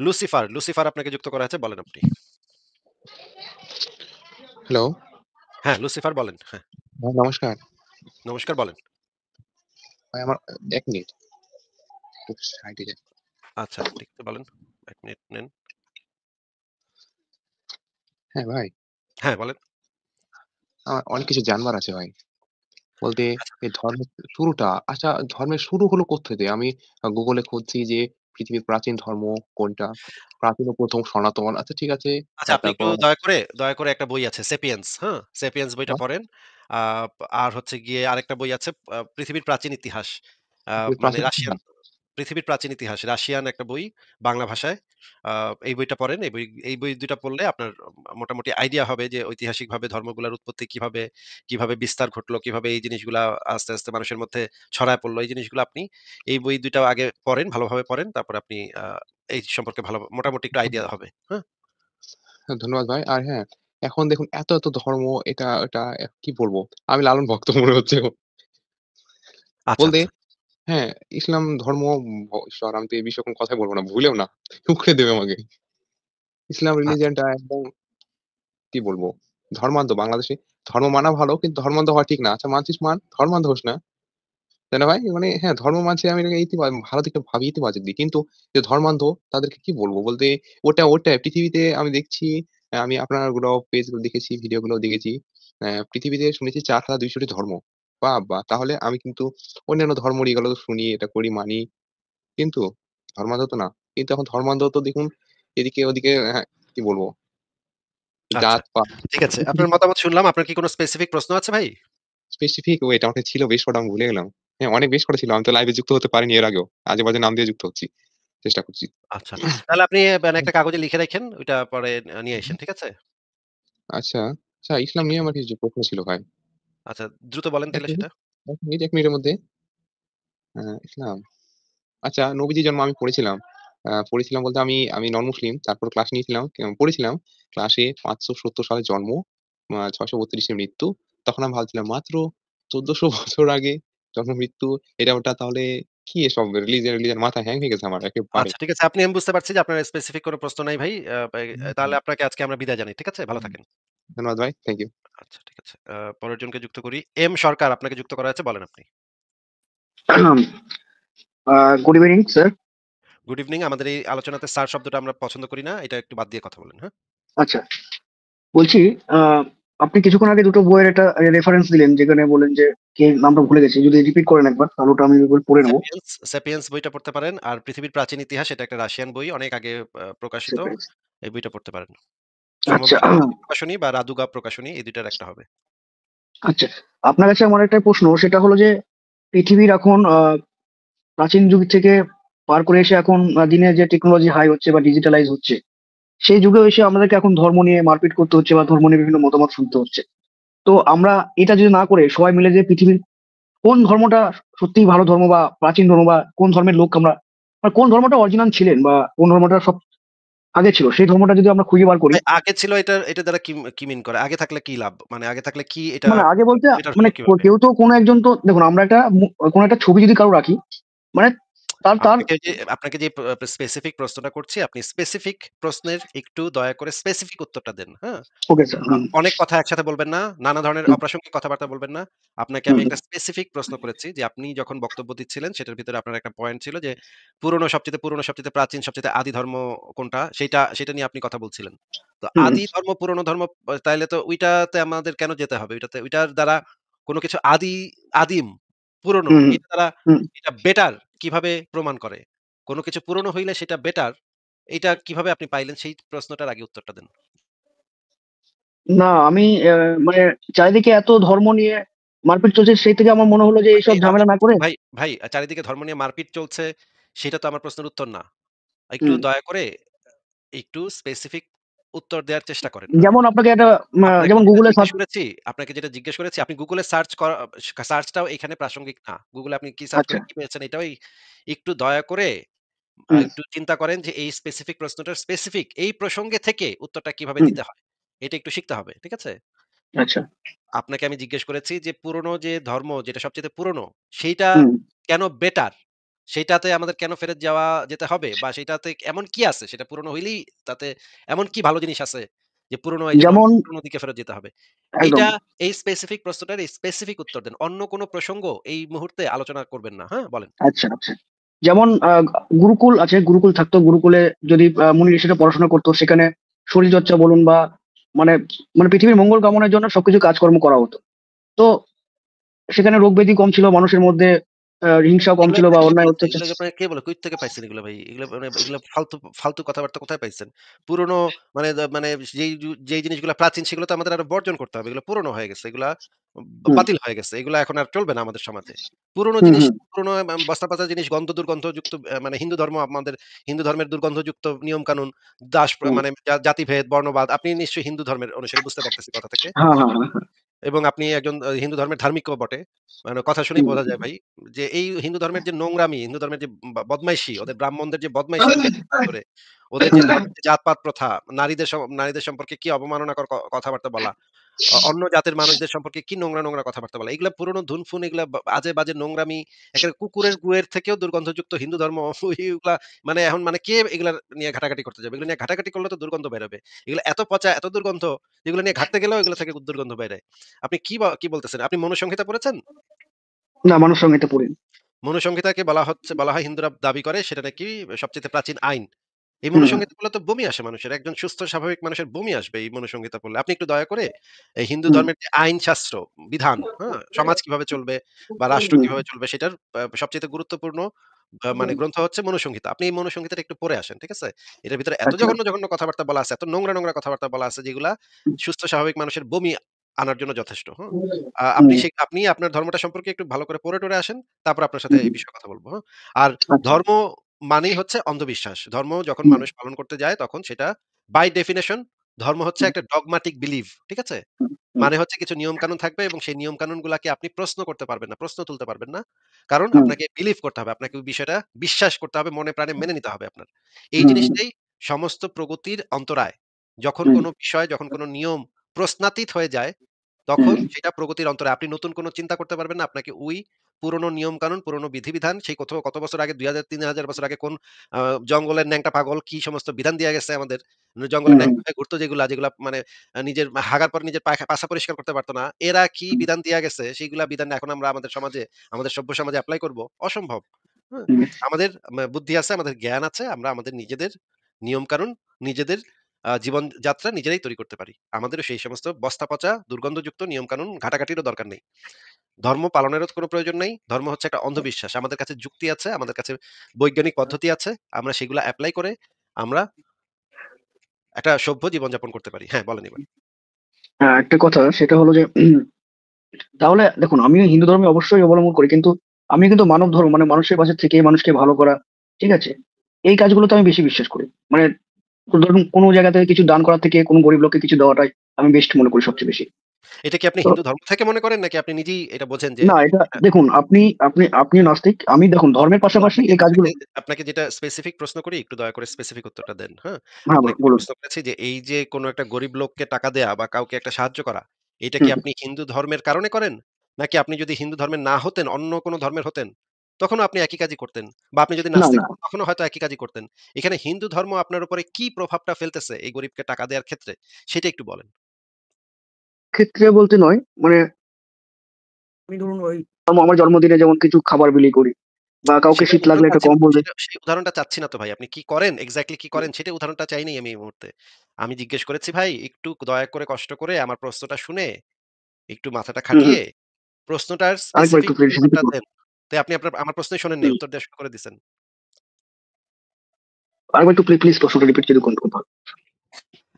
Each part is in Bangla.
লুসিফার আপনাকে যুক্ত করা আছে, বলেন আপনি। হ্যালো, হ্যাঁ, লুসিফার বলেন। হ্যাঁ, ভাই নমস্কার। নমস্কার বলেন। ভাই আমার ১ মিনিট একটু সাইডে যাই। আচ্ছা, ঠিক আছে বলেন। ১ মিনিট নেন। হ্যাঁ, ভাই হ্যাঁ, বলেন। আমার অনেক কিছু জানবার আছে ভাই। বলতে আচ্ছা, এই ধর্মের শুরুটা আচ্ছা ধর্মের শুরু হলো কোত্থেকে? আমি Google এ খুঁজছি যে পৃথিবীর প্রাচীন ধর্ম কোনটা? প্রাচীন ও ১ম সনাতন। আচ্ছা ঠিক আছে। আচ্ছা আপনি একটু তারপর দয়া করে একটা বই আছে 'সেপিয়েন্স', হ্যাঁ? 'সেপিয়েন্স' বইটা আ পড়েন। আ আর হচ্ছে গিয়ে আরেকটা বই আছে পৃথিবীর প্রাচীন ইতিহাস। পৃথিবীর মানে প্রাচীন রাশিয়ান পৃথিবীর প্রাচীন ইতিহাস। রাশিয়ান একটা বই, বাংলা ভাষায়। আ এই বইটা পড়েন। এই বই ২ টা পড়লে আপনার মোটামুটি আইডিয়া হবে যে ঐতিহাসিকভাবে ধর্মগুলার উৎপত্তি কিভাবে বিস্তার ঘটলো, কিভাবে এই জিনিসগুলা আস্তে, আস্তে মানুষের মধ্যে ছড়ায় পড়লো। এই জিনিসগুলো আপনি এই বই ২ টা আগে পড়েন, ভালোভাবে পড়েন। তারপরে আপনি এই সম্পর্কে মোটামুটি একটু আইডিয়া হবে। হ্যাঁ? ধন্যবাদ ভাই। আর হ্যাঁ, এখন দেখুন এত ধর্ম এটা ওটা কি বলবো? আমি লালন ভক্ত মনে হচ্ছে। আচ্ছা, বলতে আচ্ছা, হ্যাঁ, ইসলাম ধর্ম ঈশ্বর আমি তো এই বিষয়ে কোনো কথাই বলব না। ভুলেও না। উকড়ে দেবে আমাকে। ইসলাম আচ্ছা, রিলিজিয়নটা একদম কি বলবো? ধর্মান্ধ বাংলাদেশে ধর্ম মানা ভালো কিন্তু ধর্মান্ধ হওয়া ঠিক না। আচ্ছা মানছিস মান, ধর্মান্ধ হোস না। তাই না ভাই? মানে হ্যাঁ, ধর্ম মানছি আমি এটাকে ভালো দিকটা ভাবি ইতিবাচক দিক। কিন্তু যে ধর্মান্ধ তাদেরকে কি বলবো? বলতে ওটাই পৃথিবীতে আমি দেখছি আমি আপনারগুলো পেজগুলো দেখেছি, ভিডিওগুলো দেখেছি। পৃথিবীতে শুনেছি ৪,২০০ টি ধর্ম। বাহ! তাহলে আমি কিন্তু অন্যান্য ধর্মর এগুলো তো শুনি, এটা করি, মানি। কিন্তু ধর্মান্ধ তো না। কিন্তু এখন ধর্মান্ধ তো দেখুন এদিকে ওদিকে হ্যাঁ, কি বলবো? আচ্ছা। জাত-পাত ঠিক আছে। আপনার মতামত শুনলাম। আপনার কি কোন স্পেসিফিক প্রশ্ন আছে ভাই? স্পেসিফিক ওয়েট আমাকে ছিল বেশ কটা আমি ভুলে গেলাম। হ্যাঁ, অনেক বেশ কটা ছিল। আমি তো লাইভে যুক্ত হতে পারিনি এর আগেও। আজে-বাজে নাম দিয়ে যুক্ত হচ্ছি। চেষ্টা করছি। আচ্ছা। তাহলে আপনি মানে একটা কাগজে লিখে রাইখেন। ওইটা পরে নিয়ে আইসেন। ঠিক আছে? আচ্ছা, আচ্ছা ইসলাম ঠিক নিয়ে আছে। আমার কিছু প্রশ্ন ছিল ভাই। আচ্ছা, দ্রুত বলেন ১ তাইলে মিনিট, সেটা। ১ মিনিটের মধ্যে। ইসলাম আচ্ছা নবীজির জন্ম আমি পড়েছিলাম। পড়েছিলাম বলতে আমি নন মুসলিম। তারপর ক্লাস নিয়েছিলাম, পড়েছিলাম। ক্লাসে ৫৭০ সালে জন্ম, ৬৩২ এ মৃত্যু। তখন আমি ভাবছিলাম মাত্র ১৪০০ বছর আগে জন্ম মৃত্যু এটা ওটা তাহলে কি এসব রিলিজিয়ন মাথা হ্যাং হয়ে গেছে আমার একেবারে। আচ্ছা, ঠিক আছে। আমি বুঝতে পারছি যে আপনার স্পেসিফিক কোন প্রশ্ন নাই ভাই। তাহলে আপনাকে আজকে আমরা বিদায় জানাই। ঠিক আছে? ভালো থাকেন। ধন্যবাদ ভাই। Thank you. আচ্ছা, ঠিক আছে। পরের জনকে যুক্ত করি। এম সরকার আপনাকে যুক্ত করা আছে। বলেন আপনি। Good evening sir. Good evening. আমাদের এই আলোচনাতে স্যার শব্দটা আমরা পছন্দ করি না। এটা একটু বাদ দিয়ে কথা বলেন, হ্যাঁ? আচ্ছা, বলছি আপনি কিছুক্ষণ আগে দুটো বইয়ের একটা রেফারেন্স দিলেন যেখানে বলেন যে কে নামটা ভুলে গেছি, যদি রিপিট করেন একবার তাহলে ওটা আমি একবার পড়ে নেবো। 'স্যাপিয়েন্স' বইটা পড়তে পারেন। আর 'পৃথিবীর প্রাচীন ইতিহাস' এটা একটা রাশিয়ান বই। অনেক আগে প্রকাশিত। সেপারেট। এই বইটা পড়তে পারেন। আচ্ছা। সম্ভবত ভারতী প্রকাশনী বা রাদুগা প্রকাশনী এই ২ টার একটা হবে। আচ্ছা, আপনার কাছে আমার একটা প্রশ্ন, সেটা হলো যে পৃথিবীর এখন প্রাচীন যুগ থেকে পার করে এসে এখন দিনে যে টেকনোলজি হাই হচ্ছে বা ডিজিটালাইজ হচ্ছে, সেই যুগেও এসে আমাদেরকে এখন ধর্ম নিয়ে মারপিট করতে হচ্ছে বা ধর্ম নিয়ে বিভিন্ন মতামত শুনতে হচ্ছে। তো আমরা এটা যদি না করে সবাই মিলে যে পৃথিবীর কোন ধর্মটা সত্যিই ভালো ধর্ম বা প্রাচীন ধর্ম বা কোন ধর্মের লোক আমরা, বা কোন ধর্মটা অরিজিনাল ছিলেন বা কোন ধর্মটা সব আগে ছিল, সেই ধর্মটা যদি আমরা খুঁজে বার করি। ভাই আগে ছিল এটা দ্বারা কি মিন করে? আগে থাকলে কি লাভ? মানে আগে থাকলে কি এটা মানে আগে বলতে বেটার মানে হলো কিভাবে? কেউ তো কোনো একজন তো দেখুন, আমরা একটা কোনো একটা ছবি যদি কারো রাখি, মানে তার তার আপনাকে যে স্পেসিফিক প্রশ্নটা করছি, আপনি স্পেসিফিক প্রশ্নের একটু দয়া করে স্পেসিফিক উত্তরটা দেন, হ্যাঁ? Okay sir. হুম। অনেক কথা একসাথে বলবেন না। নানা ধরনের হুম। অপ্রাসঙ্গিক কথাবার্তা বলবেন না। আপনাকে হুম। আমি একটা স্পেসিফিক প্রশ্ন করেছি যে, আপনি যখন বক্তব্য দিচ্ছিলেন সেটার ভিতরে আপনার একটা পয়েন্ট ছিল যে, পুরনো, সবচাইতে প্রাচীন, সবচাইতে আদি ধর্ম কোনটা? সেটা নিয়ে আপনি কথা বলছিলেন। তো হুম। আদি ধর্ম, পুরনো ধর্ম তাইলে তো ওইটাতে আমাদের কেন যেতে হবে? ওইটার দ্বারা কোন কিছু আদিম, পুরনো হুম। এটা দ্বারা হুম। এটা বেটার কিভাবে প্রমাণ করে? কোন কিছু পুরনো হইলে সেটা বেটার, এইটা কিভাবে আপনি পাইলেন? সেই প্রশ্নটার আগে উত্তরটা দেন। না আমি মানে চারিদিকে এত ধর্ম নিয়ে মারপিট চলছে, সেই থেকে আমার মনে হলো যে ভাই এইসব আমি ঝামেলা না করে। ভাই, ভাই চারিদিকে ধর্ম নিয়ে মারপিট চলছে, সেটা তো আমার প্রশ্নের উত্তর না। একটু হুম। দয়া করে একটু স্পেসিফিক উত্তর দেওয়ার চেষ্টা করেন, হ্যাঁ? যেমন আপনাকে একটা আপনাকে যেমন যেটা গুগলে জিজ্ঞেস সার্চ। করেছি আপনাকে যেটা জিজ্ঞেস করেছি, আপনি Google এ সার্চটাও এখানে প্রাসঙ্গিক না। Google এ আপনি কি সার্চ আচ্ছা। করে কি পেয়েছেন এটাও একটু দয়া করে হুম। একটু চিন্তা করেন যে এই স্পেসিফিক প্রশ্নটার স্পেসিফিক এই প্রসঙ্গে থেকে উত্তরটা কিভাবে হুম। দিতে হয়। এটা একটু শিখতে হবে। ঠিক আছে? আচ্ছা। আপনাকে আমি জিজ্ঞেস করেছি যে পুরনো যে ধর্ম যেটা সবচাইতে পুরনো সেইটা হুম। কেন বেটার? সেইটাতে আমাদের কেন ফেরত যেতে হবে? বা সেইটাতে এমন কি আছে? সেটা পুরনো হইলেই তাতে এমন কি ভালো জিনিস আছে যে পুরনো এইজন্য যেমন আমাদের পুরনো দিকে ফেরত যেতে হবে? একদম। এইটা এই স্পেসিফিক প্রশ্নটার এই স্পেসিফিক উত্তর দেন। অন্য কোন প্রসঙ্গ এই মুহূর্তে আলোচনা করবেন না। হ্যাঁ? বলেন। আচ্ছা, আচ্ছা। যেমন গুরুকুল আছে, গুরুকুল থাকতো। গুরুকুলে যদি মুনি ঋষিরা পড়াশোনা করতো, সেখানে শরীরচর্চা বলুন বা মানে মানে পৃথিবীর মঙ্গল কামনার জন্য সবকিছু কাজকর্ম করা হতো। তো সেখানে রোগ ব্যাধি কম ছিল, মানুষের মধ্যে হিংসাও কম এগুলো ছিল আপনার বা কে অন্যায় বলেছে? অত্যাচার এগুলো আপনার কে বলে? কই থেকে পাইছেন এগুলো ভাই? এগুলো মানে এগুলো ফালতু, ফালতু কথাবার্তা কোথায় পাইছেন? পুরনো মানে যেই জিনিসগুলা প্রাচীন সেগুলো তো আমাদের আরো বর্জন করতে হবে। এগুলো পুরনো হয়ে গেছে। এগুলা হুম, বাতিল হয়ে গেছে। এগুলা এখন আর চলবে না আমাদের সমাজে। পুরনো হুম, জিনিস, হুম, পুরনো বস্তা পচা জিনিস, দুর্গন্ধযুক্ত মানে হিন্দু ধর্মের দুর্গন্ধযুক্ত নিয়ম-কানুন, হুম। মানে জাতিভেদ, বর্ণবাদ। আপনি নিশ্চয়ই হিন্দু ধর্মের অনুসারী বুঝতে পারতেছি কথা থেকে। হ্যাঁ, হ্যাঁ, হ্যাঁ, হ্যাঁ। এবং আপনি একজন হিন্দু ধর্মের ধার্মিকও বটে। মানে কথা শুনেই হুম, বোঝা যায় ভাই যে এই হিন্দু ধর্মের যে নোংরামি, হিন্দু ধর্মের যে বদমাইশি, ওদের ব্রাহ্মণদের যে বদমাইশি এগুলা করে, ওদের যে হুম, ধর্মের যে জাতপাত প্রথা, নারীদের সম্পর্কে কি অবমাননাকর কথাবার্তা বলা, অন্য জাতের মানুষদের সম্পর্কে কি নোংরা, নোংরা কথাবার্তা বলা। এগুলা পুরনো ধুনফুন, এগুলা আজে-বাজে নোংরামি, একেবারে কুকুরের গুয়ের থেকেও দুর্গন্ধযুক্ত হিন্দু ধর্ম এগুলা মানে এখন মানে কে এগুলা নিয়ে ঘাটাঘাটি করতে যাবে? এগুলো নিয়ে ঘাটাঘাটি করলে তো দুর্গন্ধ বের হবে। এগুলো এত পচা, এত দুর্গন্ধ, যেগুলো নিয়ে ঘাঁটতে গেলেও এগুলো থেকে দুর্গন্ধ বের হয়। আপনি কি বলতেছেন? আপনি মনুসংহিতা পড়েছেন? না, মানুষ সংহিতা পড়িনি। মনুসংহিতাকে বলা হয় হিন্দুরা দাবি করে সেটা নাকি সবচাইতে প্রাচীন আইন। এই হুম, হুম, মনুসংহিতা পড়লে তো বমি আসে মানুষের। একজন সুস্থ স্বাভাবিক মানুষের বমি আসবে এই মনুসংহিতা পড়লে। আপনি একটু দয়া করে এই হিন্দু হুম, ধর্মের যে আইন শাস্ত্র, বিধান, হ্যাঁ? সমাজ কিভাবে চলবে বা রাষ্ট্র হুম, কিভাবে চলবে সেটার সবচাইতে গুরুত্বপূর্ণ মানে গ্রন্থ হচ্ছে মনুসংহিতা। আপনি এই মনুসংহিতাটা একটু পড়ে আসেন। ঠিক আছে? এটার ভিতরে এত আচ্ছা। জঘন্য, জঘন্য কথাবার্তা বলা আছে, এত নোংরা, নোংরা কথাবার্তা বলা আছে যেগুলা সুস্থ স্বাভাবিক মানুষের বমি আনার জন্য যথেষ্ট। হুম? হুম, আপনি আপনার ধর্মটা সম্পর্কে একটু ভালো করে পড়ে টরে আসেন। তারপর আপনার সাথে হুম, এই বিষয়ে কথা বলব। হ্যাঁ? আর আচ্ছা। ধর্ম মানেই হচ্ছে অন্ধবিশ্বাস। ধর্ম যখন হুম, মানুষ পালন করতে যায় তখন সেটা বাই ডেফিনিশন ধর্ম হচ্ছে হুম, একটা ডগমাটিক বিলিভ। ঠিক আছে? হুম, হুম, মানে হচ্ছে কিছু নিয়ম-কানুন থাকবে এবং সেই নিয়ম-কানুনগুলাকে আপনি প্রশ্ন করতে পারবেন না, প্রশ্ন তুলতে পারবেন না। কারণ হুম, আপনাকে বিলিভ করতে হবে। আপনাকে ওই বিষয়টা বিশ্বাস করতে হবে, মনে প্রাণে মেনে নিতে হবে আপনার। এই হুম, হুম, জিনিসটাই সমস্ত প্রগতির অন্তরায়। যখন হুম, কোন বিষয়, যখন কোন নিয়ম প্রশ্নাতীত হয়ে যায়, তখন হুম, সেটা প্রগতির অন্তরায়। আপনি নতুন কোন চিন্তা করতে পারবেন না। আপনাকে ওই পুরনো নিয়ম-কানুন, পুরনো বিধিবিধান সেই কত বছর আগে ২০০০ ৩০০০ বছর আগে কোন আ জঙ্গলের ন্যাংটা পাগল কি সমস্ত বিধান দিয়া গেছে আমাদের। জঙ্গলের হুম, ন্যাংটা হয়ে ঘুরতো যেগুলা মানে নিজের হাগার পর নিজের পাছা পরিষ্কার করতে পারত না। এরা কি হুম, বিধান দিয়া গেছে সেইগুলা বিধান এখন আমরা আমাদের সমাজে, আমাদের সভ্য সমাজে এপ্লাই করব? অসম্ভব। হুম? হুম। আমাদের বুদ্ধি আছে, আমাদের জ্ঞান আছে। আমরা আমাদের নিজেদের নিয়ম-কানুন, নিজেদের জীবনযাত্রা নিজেরাই তৈরি করতে পারি। আমাদেরও সেই সমস্ত বস্তা পচা, দুর্গন্ধযুক্ত নিয়ম-কানুন ঘাটাঘাটিরও দরকার নেই। ধর্ম পালনেরও কোনো প্রয়োজন নেই। ধর্ম হচ্ছে একটা অন্ধবিশ্বাস। আমাদের কাছে যুক্তি আছে, আমাদের কাছে বৈজ্ঞানিক পদ্ধতি আছে। আমরা সেগুলা এপ্লাই করে আমরা একটা সভ্য জীবনযাপন করতে পারি। হ্যাঁ, বলেন এবার। হ্যাঁ, একটা কথা সেটা হলো যে তাহলে দেখুন, আমিও হিন্দু ধর্মে অবশ্যই অবলম্বন করি, কিন্তু আমি কিন্তু মানব ধর্ম মানে মানুষের পাশে থেকে মানুষকে ভালো করা, ঠিক আছে, এই কাজগুলোতে আমি বেশি বিশ্বাস করি। মানে ধরুন কোনো জায়গা থেকে কিছু দান করার থেকে কোনো গরিব লোককে কিছু দেওয়াটাই আমি বেস্ট মনে করি সবচেয়ে বেশি। এটা কি আপনি তো হিন্দু ধর্ম থেকে মনে করেন নাকি আপনি নিজেই এটা বোঝেন যে না, এটা এটা দেখুন, আপনি নাস্তিক, আমি দেখুন ধর্মের তো পাশাপাশি আপনাকে এই কাজগুলো। আপনাকে আপনাকে যেটা স্পেসিফিক প্রশ্ন করি একটু দয়া করে স্পেসিফিক উত্তরটা দেন। হ্যাঁ? হ্যাঁ, আপনাকে বলুন। প্রশ্ন করেছি যে এই যে কোন একটা গরিব লোককে টাকা দেয়া বা কাউকে একটা সাহায্য করা, এটা কি হুম, আপনি হিন্দু ধর্মের কারণে করেন? নাকি আপনি যদি হিন্দু ধর্মের না হতেন, অন্য কোন ধর্মের হতেন, তখনও আপনি একই কাজই করতেন? বা আপনি যদি না, নাস্তিক না, হন তখনও হয়তো একই কাজই করতেন। এখানে হিন্দু ধর্ম আপনার উপরে কি প্রভাবটা ফেলতেছে এই গরিবকে টাকা দেওয়ার ক্ষেত্রে সেটা একটু বলেন। ক্ষেত্রে বলতে নয়, মানে আমি ধরুন ওই আমার জন্মদিনে যেমন কিছু খাবার বিলি করি বা কাউকে সেটার শীত উদাহরণ লাগলে একটা চাচ্ছি না। কম্বল দেই। সেই উদাহরণটা চাচ্ছি না তো ভাই। আপনি কি করেন? এক্সাক্টলি কি করেন? সেটার উদাহরণটা চাই নাই আমি এই মুহূর্তে। আমি জিজ্ঞেস করেছি ভাই একটু দয়া করে কষ্ট করে আমার প্রশ্নটা শুনে, একটু মাথাটা হুম, হুম। খাটিয়ে প্রশ্নটার আরেকবার স্পেসিফিক একটু প্লিজ রিপিট উত্তরটা করুন। দেন। তো আপনি আমার প্রশ্নই শোনেন নাই। হুম। উত্তর দেওয়া শুরু করে দিছেন। আরেকবার একটু প্লিজ প্রশ্নটা রিপিট যদি করুন খুব ভালো।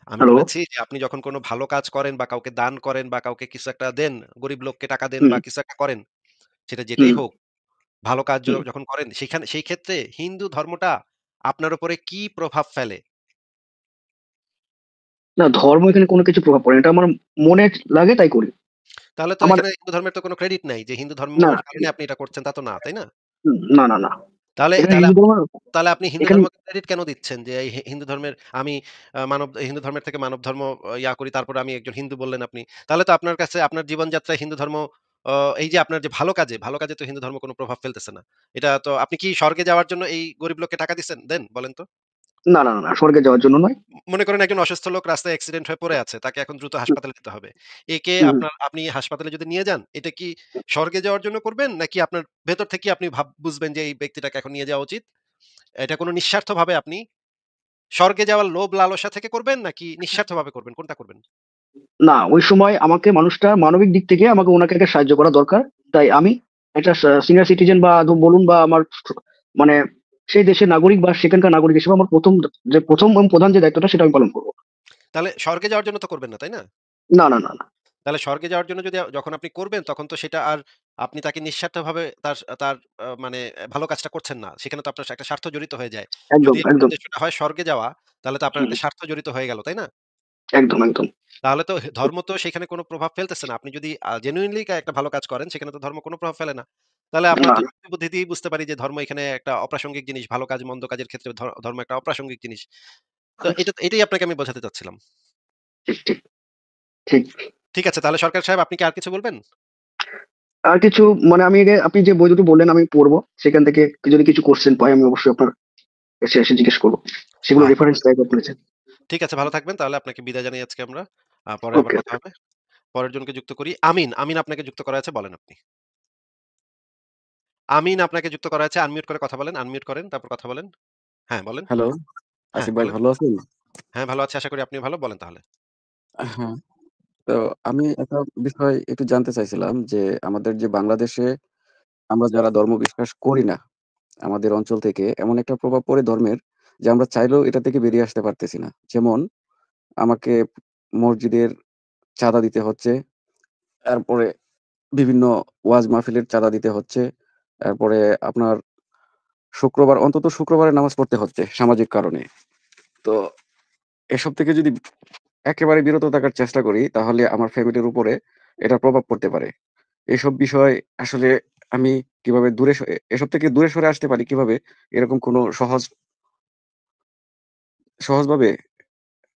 আমি হ্যালো? বলেছি যে আপনি যখন কোন ভালো কাজ করেন বা কাউকে দান করেন বা কাউকে কিছু একটা দেন, গরিব লোককে টাকা দেন হুম, বা কিছু একটা করেন, সেটা যেটাই হুম, হোক, ভালো কাজ হুম। যখন করেন সেই ক্ষেত্রে হিন্দু ধর্মটা আপনার উপরে কি প্রভাব ফেলে? না, ধর্ম এখানে কোনো কিছু প্রভাব পড়ে না। এটা আমার মনে লাগে তাই করি। তাহলে তো আমার এখানে হিন্দু ধর্মের তো কোনো ক্রেডিট নাই যে হিন্দু না, ধর্মের কারণে আপনি এটা করছেন তা তো না, তাই না? না, না, না। তাহলে এখানে তাহলে হিন্দু আপনি ধর্ম তাহলে আপনি হিন্দু এখানে ধর্মকে ক্রেডিট কেন দিচ্ছেন? যে এই হিন্দু ধর্মের আমি হিন্দু ধর্মের থেকে মানব ধর্ম ইয়া করি তারপরে আমি একজন হিন্দু বললেন আপনি। তাহলে তো আপনার কাছে আপনার জীবনযাত্রায় হিন্দু ধর্ম অ এই যে আপনার যে ভালো কাজে তো হিন্দু ধর্ম কোনো প্রভাব ফেলতেছে না। এটা তো আপনি কি স্বর্গে যাওয়ার জন্য এই গরিব লোককে টাকা দিছেন? দেন বলেন তো? না, না, না, না, স্বর্গে যাওয়ার জন্য নয়। মনে করেন একজন অসুস্থ লোক রাস্তায় অ্যাক্সিডেন্ট হয়ে পড়ে আছে। তাকে এখন দ্রুত হুম, হাসপাতালে যেতে হবে। একে হুম, হুম। আপনি হাসপাতালে যদি নিয়ে যান, এটা কি স্বর্গে যাওয়ার জন্য করবেন? নাকি আপনার ভেতর থেকেই আপনি বুঝবেন যে এই ব্যক্তিটাকে এখন নিয়ে যাওয়া উচিত? এটা কোনো নিঃস্বার্থভাবে আপনি স্বর্গে যাওয়ার লোভ লালসা থেকে করবেন নাকি নিঃস্বার্থভাবে করবেন? কোনটা করবেন? না, ওই সময় আমাকে মানুষটা মানবিক দিক থেকে আমাকে উনাকে একটা সাহায্য করা দরকার। তাই আমি একটা সিনিয়র সিটিজেন বা বলুন বা আমার মানে সেই দেশের নাগরিক বা সেখানকার নাগরিক হিসেবে আমার প্রথম এবং প্রধান যে দায়িত্বটা সেটা আমি পালন করব। তাহলে স্বর্গে যাওয়ার জন্য তো করবেন না, তাই না? না, না, না, না। তাহলে স্বর্গে যাওয়ার জন্য যদি যখন আপনি করবেন তখন তো সেটা আর আপনি তাকে নিঃস্বার্থভাবে তার তার মানে ভালো কাজটা করছেন না। সেখানে তো আপনার একটা স্বার্থ জড়িত হয়ে যায়। একদম, যদি আপনার একদম। উদ্দেশ্যটা হয় স্বর্গে যাওয়া, তাহলে তো আপনার হুম, একটা স্বার্থ জড়িত হয়ে গেল, তাই না? একদম, একদম। তাহলে তো ধর্ম তো সেখানে কোনো প্রভাব ফেলতেছে না। আপনি যদি জেনুইনলি একটা ভালো কাজ করেন, সেখানে তো ধর্ম কোনো প্রভাব ফেলে না। তাহলে আপনার না, তো না। যুক্তি বুদ্ধি দিয়েই বুঝতে পারি যে ধর্ম এখানে একটা অপ্রাসঙ্গিক জিনিস। ভালো কাজ মন্দ কাজের ক্ষেত্রে ধর্ম একটা অপ্রাসঙ্গিক জিনিস। তো এটাই আপনাকে আমি বোঝাতে চাচ্ছিলাম। ঠিক, ঠিক, ঠিক। ঠিক আছে, তাহলে সরকার সাহেব আপনি কি আর কিছু বলবেন? আর কিছু আমি আগে আপনি যে বই দুটো বললেন আমি পড়বো। সেখান থেকে যদি কিছু কোয়েশ্চেন পাই আমি অবশ্যই আপনার কাছে এসে জিজ্ঞেস করব। সেগুলো আচ্ছা, রেফারেন্স লাইক বলেছেন। ঠিক আছে, ভালো থাকবেন। তাহলে আপনাকে বিদায় জানাই আজকে আমরা। পরে আবার ওকে, কথা ওকে। হবে। পরের জনকে যুক্ত করি। আমিন, আমিন আপনাকে যুক্ত করা আছে, বলেন আপনি। আমিন আপনাকে যুক্ত করা আছে। আনমিউট করে কথা বলেন। আনমিউট করেন, তারপর কথা বলেন। হ্যাঁ, বলেন। হ্যালো, হ্যাঁ, আসিফ ভাই বলেন। ভালো আছেন? হ্যাঁ, ভালো আছি। আশা করি আপনিও ভালো। বলেন তাহলে। হ্যাঁ, তো আমি একটা বিষয় একটু জানতে চাইছিলাম যে আমাদের যে বাংলাদেশে আমরা যারা ধর্ম বিশ্বাস করি না, আমাদের অঞ্চল থেকে এমন একটা প্রভাব পড়ে ধর্মের যে আমরা চাইলেও এটা থেকে বেরিয়ে আসতে পারতেছি না। যেমন আমাকে মসজিদের চাঁদা দিতে হচ্ছে, তারপরে বিভিন্ন ওয়াজ মাহফিলের চাঁদা দিতে হচ্ছে, তারপরে আপনার অন্তত শুক্রবারে নামাজ পড়তে হচ্ছে সামাজিক কারণে। তো এসব থেকে যদি একেবারে বিরত থাকার চেষ্টা করি তাহলে আমার ফ্যামিলির উপরে এটার প্রভাব পড়তে পারে। এসব বিষয় আসলে আমি কিভাবে এসব থেকে দূরে সরে আসতে পারি কিভাবে? এরকম কোনো সহজভাবে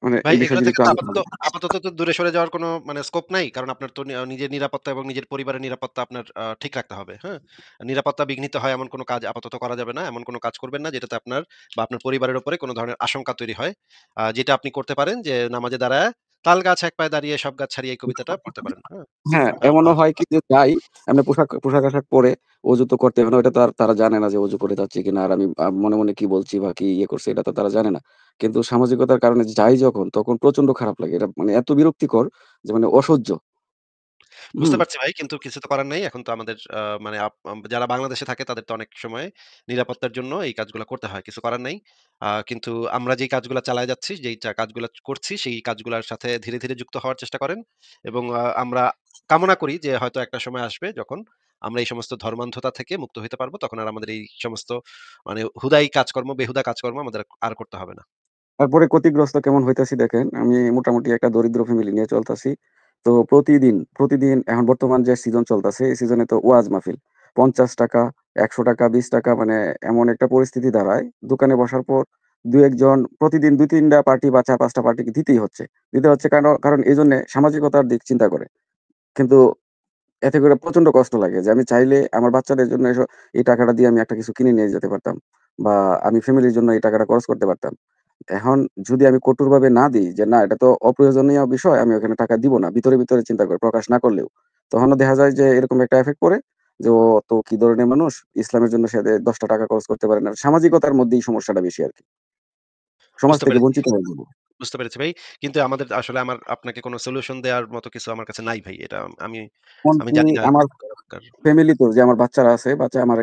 মানে ভাই এই বিষয়ে এগুলো যদি থেকে একটু তো আলোচনা আপাতত তো দূরে সরে যাওয়ার কোনো স্কোপ নাই। কারণ আপনার তো নিজের নিরাপত্তা এবং নিজের পরিবারের নিরাপত্তা আপনার ঠিক রাখতে হবে। হ্যাঁ? নিরাপত্তা বিঘ্নিত হয় এমন কোনো কাজ আপাতত করা যাবে না। এমন কোনো কাজ করবেন না যেটাতে আপনার বা আপনার পরিবারের উপরে কোনো ধরনের আশঙ্কা তৈরি হয়। যেটা আপনি করতে পারেন যে নামাজে দাঁড়ায়া "তাল গাছ এক পায়ে দাঁড়িয়ে সব গাছ ছাড়িয়ে" এই কবিতাটা পড়তে পারেন। হ্যাঁ? হ্যাঁ, আ আ এমনও হয় কি যে যাই, এমনি পোশাক-আশাক পরে অজু তো করতে হবে না। ওইটা তো আর তারা জানে না যে অজু করে যাচ্ছি কিনা। আর আমি মনে, মনে কি বলছি বা কি ইয়ে করছি এটা তো তারা জানে না। কিন্তু সামাজিকতার কারণে যাই যখন তখন প্রচন্ড খারাপ লাগে। এটা মানে এত বিরক্তিকর যে মানে অসহ্য। বুঝতে হুম? পারছি ভাই। কিন্তু কিছু তো করার নাই। এখন তো আমাদের মানে যারা বাংলাদেশে থাকে তাদের তো অনেক সময় নিরাপত্তার জন্য এই কাজগুলা করতে হয়। কিছু করার নাই। কিন্তু আমরা যেই কাজগুলা চালায় যাচ্ছি, কাজগুলা করছি, সেই কাজগুলার সাথে ধীরে, ধীরে যুক্ত হওয়ার চেষ্টা করেন। এবং আমরা কামনা করি যে হয়তো একটা সময় আসবে যখন আমরা এই সমস্ত ধর্মান্ধতা থেকে মুক্ত হইতে পারবো। তখন আর আমাদের এই সমস্ত মানে বেহুদা কাজকর্ম আমাদের আর করতে হবে না। তারপরে ক্ষতিগ্রস্ত কেমন হইতাছি দেখেন, আমি মোটামুটি একটা দরিদ্র ফ্যামিলি নিয়ে চলতাছি। তো প্রতিদিন এখন বর্তমান যে সিজন চলতাছে, এই সিজনে তো ওয়াজ মাহফিল। ৳৫০, ৳১০০, ৳২০ মানে এমন একটা পরিস্থিতি দাঁড়ায়, দোকানে বসার পর ২-১ জন প্রতিদিন ২-৩ টা পার্টি বা ৪-৫ টা পার্টিকে দিতেই হচ্ছে। দিতে হচ্ছে কারণ এজন্যে সামাজিকতার দিক চিন্তা করে। কিন্তু এতে করে প্রচন্ড কষ্ট লাগে যে আমি চাইলে আমার বাচ্চাদের জন্য এই টাকাটা দিয়ে আমি একটা কিছু কিনে নিয়ে যেতে পারতাম। বা আমি ফ্যামিলির জন্য এই টাকাটা খরচ করতে পারতাম। এখন যদি আমি কঠোরভাবে না দিই যে না এটা তো অপ্রয়োজনীয় বিষয়, আমি ওখানে টাকা দিব না। ভিতরে চিন্তা করে প্রকাশ না করলেও। তখনও দেখা যায় যে এরকম একটা ইফেক্ট পড়ে যে ও তো কি ধরনের মানুষ, ইসলামের জন্য সে ৳১০ খরচ করতে পারে না। সামাজিকতার মধ্যেই সমস্যাটা বেশি আরকি। সমাজ বুঝতে থেকে পেরেছি, বঞ্চিত হয়ে যাব। বুঝতে পেরেছি ভাই। কিন্তু আমাদের আসলে আপনাকে কোন সলিউশন দেওয়ার মতো কিছু আমার কাছে নাই ভাই। এটা আমি আমি এমনকি জানি না আমার কি করা দরকার। ফ্যামিলিতেও যে আমার বাচ্চারা আছে, আমার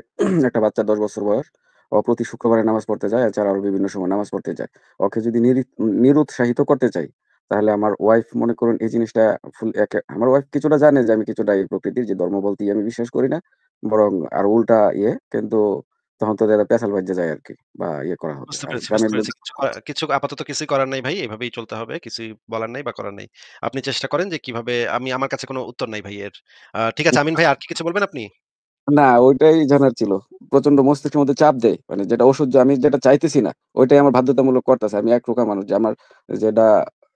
একটা বাচ্চা ১০ বছর বয়স। ও প্রতি শুক্রবারে নামাজ পড়তে যায়। এছাড়া আরো বিভিন্ন সময় নামাজ পড়তে যায়। ওকে যদি নিরুৎসাহিত করতে চাই, তাহলে আমার ওয়াইফ মনে করুন এই জিনিসটা আমার ওয়াইফ কিছুটা জানে যে আমি কিছুটা এই প্রকৃতির যে ধর্ম বলতেই আমি বিশ্বাস করি না। বরং আরো উল্টা কিন্তু তখন তো দাদা পেঁচাল বাইজ্যা যায় আরকি। বা ইয়ে করা হতো। আর বুঝতে গ্রামের লোক পেরেছি। কিছু আপাতত কিছুই করার নাই ভাই। এভাবেই চলতে হবে। কিছুই বলার নাই বা করার নাই। আপনি চেষ্টা করেন যে কিভাবে আমার কাছে কোন উত্তর নাই ভাই এর। ঠিক আছে আমিন ভাই, আর কি কিছু বলবেন আপনি? না, ওইটাই জানার ছিল। প্রচন্ড মস্তিষ্কের মধ্যে চাপ দেয়। মানে যেটা অসহ্য আমি যেটা চাইতেছি না, ওইটাই আমার বাধ্যতামূলক করতেছে। আমি একরোখা মানুষ যে আমার যেটা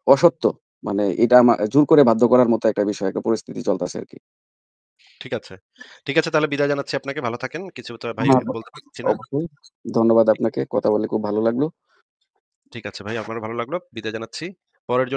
অসত্য, মানে এটা জোর করে বাধ্য করার মতো একটা বিষয়, একটা পরিস্থিতি চলতেছে আরকি। ঠিক আছে। ঠিক আছে, তাহলে বিদায় জানাচ্ছি আপনাকে। ভালো থাকেন। কিছু তো ভাই হ্যাঁ, বলতে পারছি না। অবশ্যই। ধন্যবাদ আপনাকে। কথা বলে খুব ভালো লাগলো। ঠিক আছে ভাই, আমারও ভালো লাগলো। বিদায় জানাচ্ছি। পরের জন